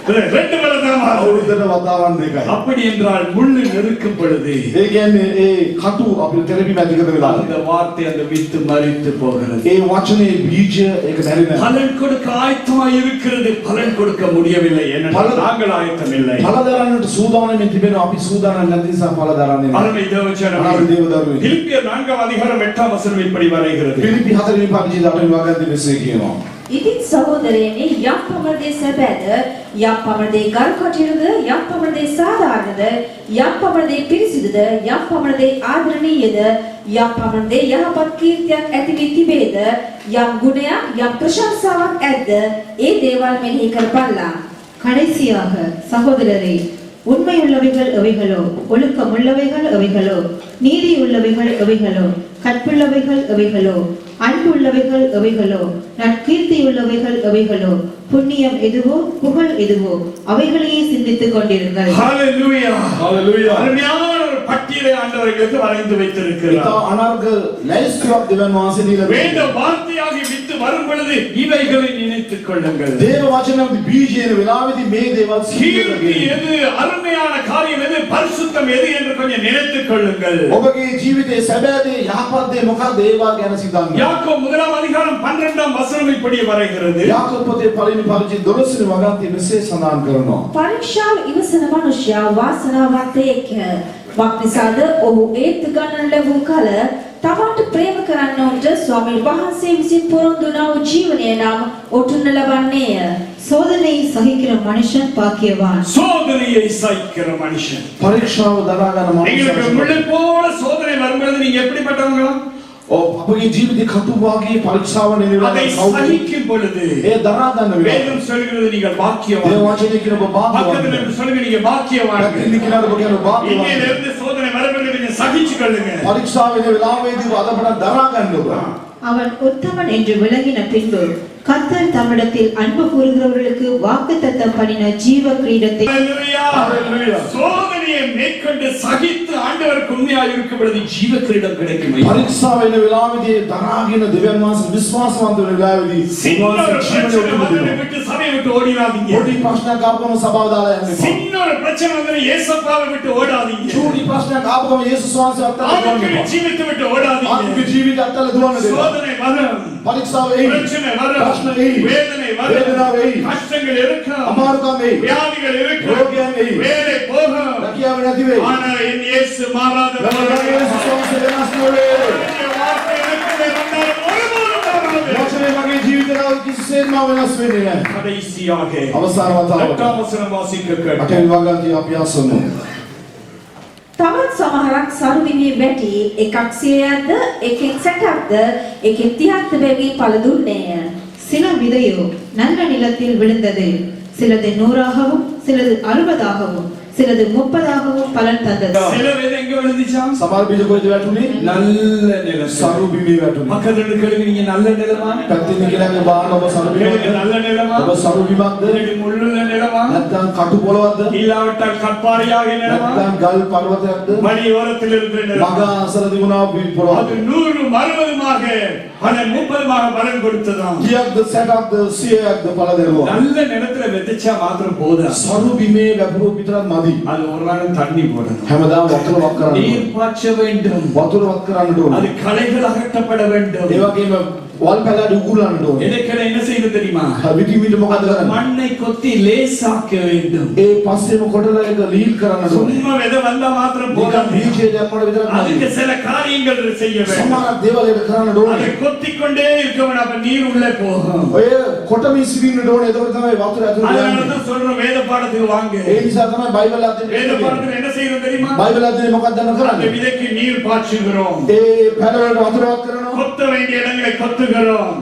S3: 2 முறை தான் மாறும்.
S4: අවුරුද්දට වතාවන් දෙකයි.
S3: அப்படி என்றால் முள்ளு நெருக்கும் பொழுது
S4: ඒ කියන්නේ ඒ කටු අපිට තෙරපීම ඇති කරන වෙලාවට
S3: அந்த வார்த்தை, அந்த வித்து மரித்து போகிறது.
S4: ඒ වචනේ බීජය ඒක නැරිලා
S3: பலன் கொடுக்க ஆயத்தமாய் இருக்கிறது, பலன் கொடுக்க முடியவில்லை. ஏனென்றால் நாங்கள் ஆயத்தம் இல்லை.
S4: ඵල දරන්නට සූදානම්ෙන් තිබෙනවා. අපි සූදානම් නැති නිසා ඵල දරන්නේ නැහැ.
S3: அருமை தேவஜனமே,
S4: අනාගත දේවදරුවෝ
S3: பிலிப்பியர் 4ஆம் அதிகாரம் 8ஆம் வசனம் இப்படி வரைகிறது.
S4: පිලිපි 4 වෙනි පරිච්ඡේදය 8 වෙනි වගන්ති මෙසේ කියනවා.
S2: ඉතින් සහෝදරයනි, යම් පමණදේ සැබෑද, යම් පමණදේ ගරුකටයුතුද, යම් පමණදේ සාධාරණද, යම් පමණදේ පිරිසිදුද, යම් පමණදේ ආදරණීයද, යම් පමණදේ යහපත් කීර්තියක් ඇති වී තිබේද, යම් ගුණයක්, යම් ප්‍රශංසාවක් ඇද්ද, ඒ දේවල් මෙනෙහි කරපල්ලා.
S1: கடைசியாக சகோதரரே, உண்மையுள்ளவைகள் எவைகளோ, ஒழுக்கமுள்ளவைகள் எவைகளோ, நீதியுள்ளவைகள் எவைகளோ, கற்புள்ளவைகள் எவைகளோ, அன்புள்ளவைகள் எவைகளோ, நற்கீர்த்தியுள்ளவைகள் எவைகளோ, புண்ணியம் எதுவோ, புகழ் எதுவோ, அவைகளையே சிந்தித்துக் கொண்டிருங்கள்.
S3: ஹalleluya,
S4: හalleluya.
S3: அருமையான ஒரு பட்டியலை ஆண்டவர்களுக்கு வரைந்து வைத்திருக்கிறார்.
S4: ඉතා අනර්ග ලැයිස්තුවක් දෙවන් වහන්සේ දීලා
S3: வேத வார்த்தையாக வித்து வரும் பொழுது இவைகளை நினைத்துக் கொள்ளுங்கள்.
S4: දේව වචනවල බීජයන වෙලාවේදී මේ දේවල්
S3: கீர்த்தி
S4: සිහියට
S3: எது, அருமையான காரியம் எது, யதார்த்தம் எது என்று கொஞ்சம் நினைத்துக் கொள்ளுங்கள்.
S5: ඔබගේ ජීවිතයේ සැබෑ දේ යහපත් දේ මොකක්ද ඒවා ගැන සිතන්න.
S3: யாக்கோபு 1:12 வசனம் இப்படி வரைகிறது.
S5: යාකෝබ පොතේ පළවෙනි පරිච්ඡේදය 12 වෙනි වගන්තිය මෙසේ සඳහන් කරනවා.
S2: පරීක්ෂාව ඉවසන මනුෂ්‍යයා වාසනාවන්ත එක්ක. වක්නිසාද ඔහු ඒත් ගන්නන ලැබූ කල තමන්ට ප්‍රේම කරන්නවුන්ට ස්වාමීන් වහන්සේ විසින් පොරොන්දු වූ ජීවනය නම් ඔටුන්න ලබන්නේය.
S1: சோதனையை சகிக்கிற மனுஷன் பாக்கியவான்.
S3: சோதனையை சகிக்கிற மனுஷன்.
S5: පරීක්ෂාව දරා ගන්න
S3: உங்களுக்கு
S5: මනුෂ්‍යයා
S3: முள்ளை போல சோதனை வரும்போது நீங்க எப்படிப்பட்டவங்க?
S5: අපගේ ජීවිතේ කටු වාගේ පරීක්ෂාව නෙවෙයි
S3: அதை சகிக்கும் பொழுது
S5: ඒ දරා ගන්න වෙලාව.
S3: வேதம் சொல்கிறது நீங்கள் பாக்கியவான்.
S5: දේව වචනේ කියන ඔබ
S3: பக்கத்துல
S5: භාග්‍යවාන්.
S3: இருந்து சொல்லுங்க நீங்க பாக்கியவான்.
S5: පැත්තෙන් කියන ඔබ කියන භාග්‍යවාන්.
S3: இன்னையில இருந்து சோதனை வரும்போது கொஞ்சம் சகிச்சு கொள்ளுங்க.
S5: පරීක්ෂාව වෙන වෙලාවෙදී අදපට දරා ගන්න ඔබ.
S1: அவன் உத்தமன் என்று விளங்கின பின்பு கர்த்தர் தம்மிடத்தில் அன்பு கூறுகிறவர்களுக்கு வாக்குத்தத்தம் பண்ணின ஜீவ கிரீடத்தை
S3: ஹalleluya ஹalleluya சோதனையை மேற்கொண்டு சகித்து ஆண்டவருக்கு உண்மையாக இருக்கும் பொழுது ஜீவ கிரீடம் கிடைக்கும்.
S5: පරීක්ෂාව වෙන වෙලාවෙදී දරාගෙන දෙවියන් වහන්සේ විශ්වාසවන්ත වෙන වෙලාවෙදී
S3: சின்ன
S5: ජීවනය උපදිනවා.
S3: விட்டு சபையை விட்டு ஓடிடாதீங்க.
S5: පොඩි ප්‍රශ්නයක් ආපුවම සභාව දාලා යන්න එපා.
S3: சின்ன ஒரு பிரச்சனை வந்து இயேசுப்பாவை விட்டு ஓடாதீங்க.
S5: චූටි ප්‍රශ්නයක් ආපුවම යේසුස් වහන්සේ අත්තට දුවන්න
S3: ஆவிக்குரிய
S5: එපා.
S3: ஜீவித்தை விட்டு ஓடாதீங்க.
S5: ආත්මික ජීවිත අත්තට දුවන්න දෙපා.
S3: சோதனை வரும்,
S5: පරීක්ෂාව එයි.
S3: பிரச்சனை வரும்,
S5: ප්‍රශ්න එයි.
S3: வேதனை வரும்,
S5: වේදනාව එයි.
S3: கஷ்டங்கள் இருக்கும்,
S5: අමාරුකම් එයි.
S3: வியாதிகள் இருக்கும்,
S5: ரோகியம் එයි.
S3: வேலை போகும்.
S5: රැකියාව නැති වෙයි.
S3: ஆனா என் இயேசு மாறாதவர்.
S5: නමුත් යේසුස් වහන්සේ වෙනස් නොවේ.
S3: அவருடைய வார்த்தை எனக்குள்ளே வந்தால் ஒருபோதும் மாறாது.
S5: වචනේ මගේ ජීවිතේ කිසිසේත්ම වෙනස් වෙන්නේ නැහැ.
S3: கடைசியாக
S5: අවසාන වතාවට
S3: 8 வசனம் வாசிக்க கேட்கிறேன்.
S5: අටවෙනි වගන්තිය අපි අසමු.
S2: තවත් සමහරක් සරුවිමේ වැටි එකක් 100ක්ද එකෙක් 60ක්ද එකෙක් 30ක්ද බැගින් පළ දුන්නේය.
S1: சில விதையோ நல்ல நிலத்தில் விழுந்தது, சிலது 100ஆகவும் சிலது 60ஆகவும் சிலது 30ஆகவும் பலன் தந்தது.
S3: சில வேத எங்க விழுந்துச்சாம்?
S5: සමහර බීජ කොහෙද වැටුනේ?
S3: நல்ல நிலம்.
S5: සරු බිමේ වැටුනේ.
S3: பக்கத்துல இருக்கிறவங்க நீங்க நல்ல நிலமா?
S5: පැත්තෙන් කියලාගේ බාහන ඔබ සරු
S3: நீங்க
S5: බිමේද?
S3: நல்ல நிலமா?
S5: ඔබ සරු බිමක්ද?
S3: நீங்க முள்ளுள்ள நிலமா?
S5: නැත්නම් කටු පොළවක්ද?
S3: இல்லாவிட்டால் கற்பாறையாக நிலமா?
S5: නැත්නම් ගල් පර්වතයක්ද?
S3: மணி ஓரத்தில் இருக்கிற நிலம்.
S5: මග අසල තිබුණා
S3: அது
S5: පොළවක්ද?
S3: 100 60மாக பலன் 30மாக பலன் கொடுத்ததாம்.
S5: 100ක්ද 60ක්ද 100ක්ද පළ දෙනවා.
S3: நல்ல நிலத்துல விதைச்சா மாத்திரம் போதும்.
S5: සරු බිමේ වැපුරු විතරක් මදි.
S3: அது ஒரு நாள் தண்ணி போடணும்.
S5: හැමදාම වතුර වක් කරන්න ඕනේ.
S3: நீர் பாய்ச்ச வேண்டும்.
S5: වතුර වක් කරන්න ඕනේ.
S3: அது களைகள் அகற்றப்பட வேண்டும்.
S5: ඒ වගේම වල් පැලඩ උගුලන්න ඕනේ.
S3: இடைக்கடை என்ன செய்து தெரியுமா?
S5: විටින් විට මොකද කරන්නේ?
S3: மண்ணை கொத்தி லேசாக்க வேண்டும்.
S5: ඒ පස්සේම කොටලා එක ලීල් කරන්න ඕනේ.
S3: சும்மா விதை வந்தா மாத்திரம்
S5: නිකන්
S3: போதாது.
S5: බීජය දැම්මම විතරක්
S3: அதுக்கு
S5: නෙවෙයි.
S3: சில காரியங்கள் செய்ய வேண்டும்.
S5: සමහර දේවල් ඒක කරන්න
S3: அதை
S5: ඕනේ.
S3: கொத்திக் கொண்டே இருக்கவன் அப்ப நீர் உள்ளே போகும்.
S5: ඔය කොටම ඉසිරින්න ඕනේ. එතකොට තමයි වතුර ඇතුළට
S3: அதனால
S5: යන්නේ.
S3: தான் சொல்றோம் வேத பாடத்துக்கு வாங்க.
S5: ඒ නිසා තමයි බයිබල් අධ්‍යයනය
S3: வேத
S5: කරන්නේ.
S3: பாடத்துல என்ன செய்யணும் தெரியுமா?
S5: බයිබල් අධ්‍යයනය මොකක්ද
S3: அந்த
S5: කරන්නේ?
S3: விதைக்கு நீர் பாய்ச்சுகிறோம்.
S5: ඒ පැලවලට වතුර වක් කරනවා.
S3: கொத்த வேண்டிய இடங்களை கொத்துகிறோம்.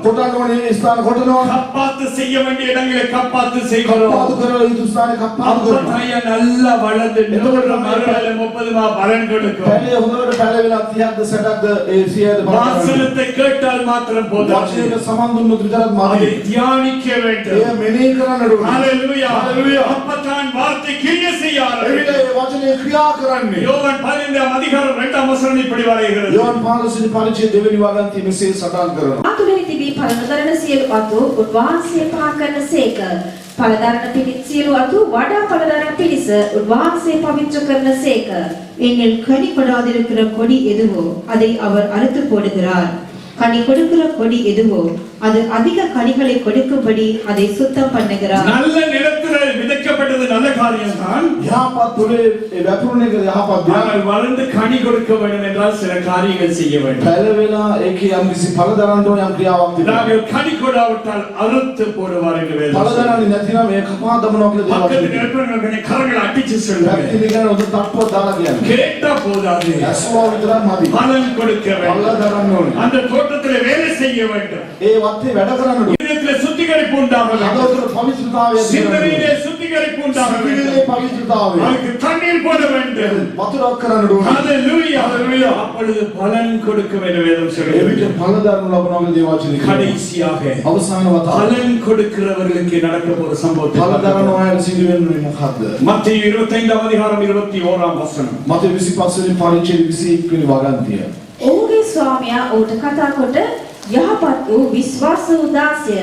S5: කොටන්න ඕනේ ස්ථාන කොටනවා.
S3: கப்பாத்து செய்ய வேண்டிய இடங்களை கப்பாத்து செய்கிறோம்.
S5: කප්පාදු කරලා යුතු ස්ථානේ කප්පාදු
S3: அப்ப
S5: කරනවා.
S3: தாயா நல்லா வளர்ந்து 100 மறுவேளை 30 பலன் கொடுக்கும்.
S5: පැලේ හොඳට පැලවිලා 30ක්ද 60ක්ද ඒ 100ද බලන්න.
S3: வாசனத்தை கேட்டால் மாத்திரம் போதாது.
S5: වචනයට සමන් දුන්නොත් විතරක්
S3: அதை
S5: මදි.
S3: தியானிக்க
S5: එය
S3: வேண்டும்.
S5: මෙනෙහි කරන්න ඕනේ.
S3: ஹalleluya.
S5: ஹalleluya.
S3: அப்பதான் வார்த்தை கிரியை செய்ய
S5: එවිට
S3: ஆரம்பிக்கும்.
S5: ඒ වචනේ ක්‍රියා කරන්නේ.
S3: யோவான் 15 அதிகாரம் 2 வசனம் இப்படி வரைகிறது.
S5: යෝහන් 15 වෙනි පරිච්ඡේදය දෙවෙනි වගන්තිය මෙසේ සටහන් කරනවා.
S2: ආතුලේ තිබී පළ නොදරන සියලු අතු උන්වහන්සේ පහ කරනසේක. පළදරන සියලු අතු වඩා පළදරන පිණිස උන්වහන්සේ පවිත්‍ර කරනසේක.
S1: என்னில் கனி கொடாதிருக்கிற கொடி எதுவோ அதை அவர் அறுத்து போடுகிறார். கனி கொடுக்கிற கொடி எதுவோ அது அதிக கனிகளை கொடுக்கும்படி அதை சுத்தம் பண்ணுகிறார்.
S3: நல்ல நிலத்தில் விதைக்கப்பட்டது நல்ல காரியம்தான்.
S5: යහපත් තුලේ ඒ වැපුරුණ එක යහපත් දෙයක්.
S3: ஆனால் வளர்ந்து கனி கொடுக்க வேண்டும் என்றால் சில காரியங்கள் செய்ய வேண்டும்.
S5: පැලවෙලා ඒකේ යම් කිසි ඵල දරන්න ඕන යම් ක්‍රියාවක් තිබෙනවා.
S3: நாங்கள் கனி கொடாவிட்டால் அறுத்து போடுவார் என்று வேதம்
S5: ඵල
S3: சொல்லுகிறது.
S5: දරන්නේ නැතිනම් ඒ කපා දමනවා කියලා දේවල්
S3: பக்கத்தில்
S5: කියනවා.
S3: இருப்பவர்களுடைய கரங்களை அடிச்சு சொல்லுங்க.
S5: පැත්තේ කියන උද තට්ටුවක් දාලා කියන්නේ.
S3: கேட்டா போதாது.
S5: ඇස්වා විතරක් මදි.
S3: பலன் கொடுக்க
S5: ඵල
S3: வேண்டும்.
S5: දරන්න ඕනේ.
S3: அந்த தோட்டத்தில் வேலை செய்ய வேண்டும்.
S5: ඒ වත්තේ වැඩ කරන්න ඕනේ.
S3: இதயத்தில் சுத்திகரிப்பு உண்டாக வேண்டும்.
S5: හදවතේ පවිත්‍රතාවය තියෙනවා.
S3: சிந்தனையிலே சுத்திகரிப்பு உண்டாக வேண்டும்.
S5: සිතිවිලේ පවිත්‍රතාවය.
S3: அதுக்கு தண்ணீர் போட வேண்டும்.
S5: වතුරක් කරන්න ඕනේ.
S3: ஹalleluya. ஹalleluya. அப்பொழுது பலன் கொடுக்கும் என்று வேதம் சொல்லுகிறது.
S5: එවිට ඵල දරනු ලබනවා කියලා දේවල් කියනවා.
S3: கடைசியாக
S5: අවසාන වතාව
S3: பலன் கொடுக்கிறவர்களுக்கு நடக்க போற சம்பவத்தை
S5: ඵල
S3: பார்க்கலாம்.
S5: දරන අයට සිදු වෙන්නේ මොකක්ද?
S3: மத்தேயு 25 அதிகாரம் 21 வசனம்.
S5: මතේ 25 වෙනි පරිච්ඡේදය 21 වෙනි වගන්තිය.
S2: ඔහුගේ ස්වාමියා ඌට කතා කොට යහපත් වූ විශ්වාස වූ දාසය.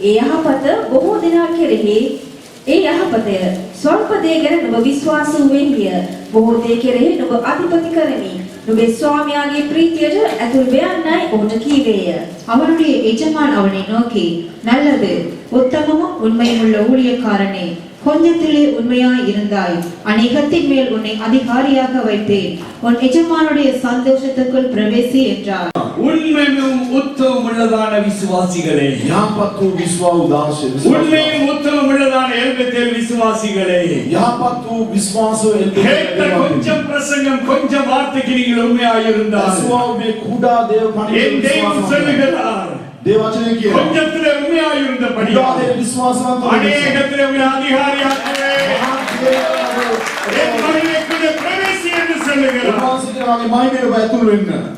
S2: ඒ යහපත බොහෝ දෙනා කෙරෙහි ඒ යහපතය ස්වල්ප දේ ගැන නුඹ විශ්වාස වෙන්නිය. බොහෝ දේ කෙරෙහි නුඹ අධිපති කරමි. නුඹේ ස්වාමියාගේ ප්‍රීතියට ඇතුල් වෙන්නයි ඔහුට කීවේය.
S1: அவனுடைய எஜமான் அவனை நோக்கி, நல்லது, உத்தமமும் உண்மையும் உள்ள ஊழியக்காரனே, கொஞ்சத்திலே உண்மையாய் இருந்தாய், அநேகத்தின் மேல் உன்னை அதிகாரியாக வைப்பேன், உன் எஜமானுடைய சந்தோஷத்துக்குள் பிரவேசி என்றார்.
S3: உண்மையும் உத்தமம் உள்ளதான விசுவாசிகளே,
S5: යහපත් වූ විශ්වාස උදාශය
S3: உண்மையும் உத்தமம் உள்ளதான எல்பெத்தேல் விசுவாசிகளே,
S5: යහපත් වූ විශ්වාසය
S3: கேட்ட கொஞ்சம் பிரசங்கம் கொஞ்சம் வார்த்தைக்கு நீங்கள் உண்மையாய் இருந்தால்
S5: විශ්වාසයේ කුඩා දේව
S3: என் தெய்வம்
S5: පණිවිඩ
S3: சொல்லுகிறார்,
S5: දේවචනය කියනවා
S3: கொஞ்சத்திலே உண்மையாய் இருந்தபடி
S5: කුඩා දේව විශ්වාසවන්ත
S3: அநேகத்திலே உங்களை அதிகாரியாகவே என் மகிமைக்குள்ளே பிரவேசி என்று சொல்லுகிறார்.
S5: උන්වහන්සේගේ මහිමයට ඇතුළු වෙන්න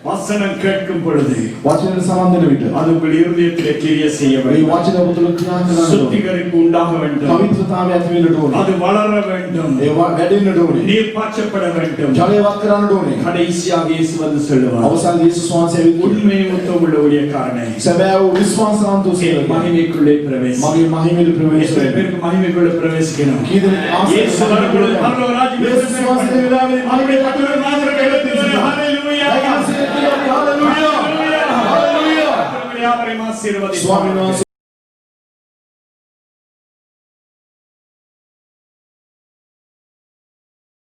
S3: வசனம் கேட்கும் பொழுது
S5: වචනයට සමන් දෙන විට
S3: அது உங்கள் இருதயத்திலே கிரிய செய்ய
S5: මේ
S3: வேண்டும்,
S5: වචන පුතුල ක්‍රියා කරන්න ඕනේ.
S3: சுத்திகரிப்பு உண்டாக வேண்டும்,
S5: පවිත්‍රතාවය ඇති වෙන්නට ඕනේ.
S3: அது வளர வேண்டும்,
S5: ඒ වැඩෙන්නට ඕනේ.
S3: நீர் பாய்ச்சப்பட வேண்டும்.
S5: ජලයවත් කරන්නට ඕනේ.
S3: கடைசியாக இயேசு வந்து சொல்லுவார்,
S5: අවසන් යේසුස් වහන්සේ ඇවිත්
S3: உண்மையும் உத்தமுள்ள ஊழியக்காரனே,
S5: සැබෑ වූ විශ්වාසවන්ත
S3: என்
S5: උසල
S3: மகிமைக்குள்ளே பிரவேசி.
S5: මගේ මහිමයට ප්‍රවේශ
S3: எத்தனை
S5: වෙන්න.
S3: பேருக்கு மகிமைக்குள்ளே பிரவேசிக்கணும்?
S5: කී දෙනෙක් ආසන්න
S3: இயேசு வரும்பொழுது பரலோக ராஜ்யத்தில்
S5: යේසුස් වහන්සේ වෙලාවේ මහිමයට ඇතුළු වෙන්න
S3: ஹalleluya,
S5: හalleluya.
S3: யாவரையும் ஆசீர்வதிப்பார்.
S5: ස්වාමීන් වහන්සේ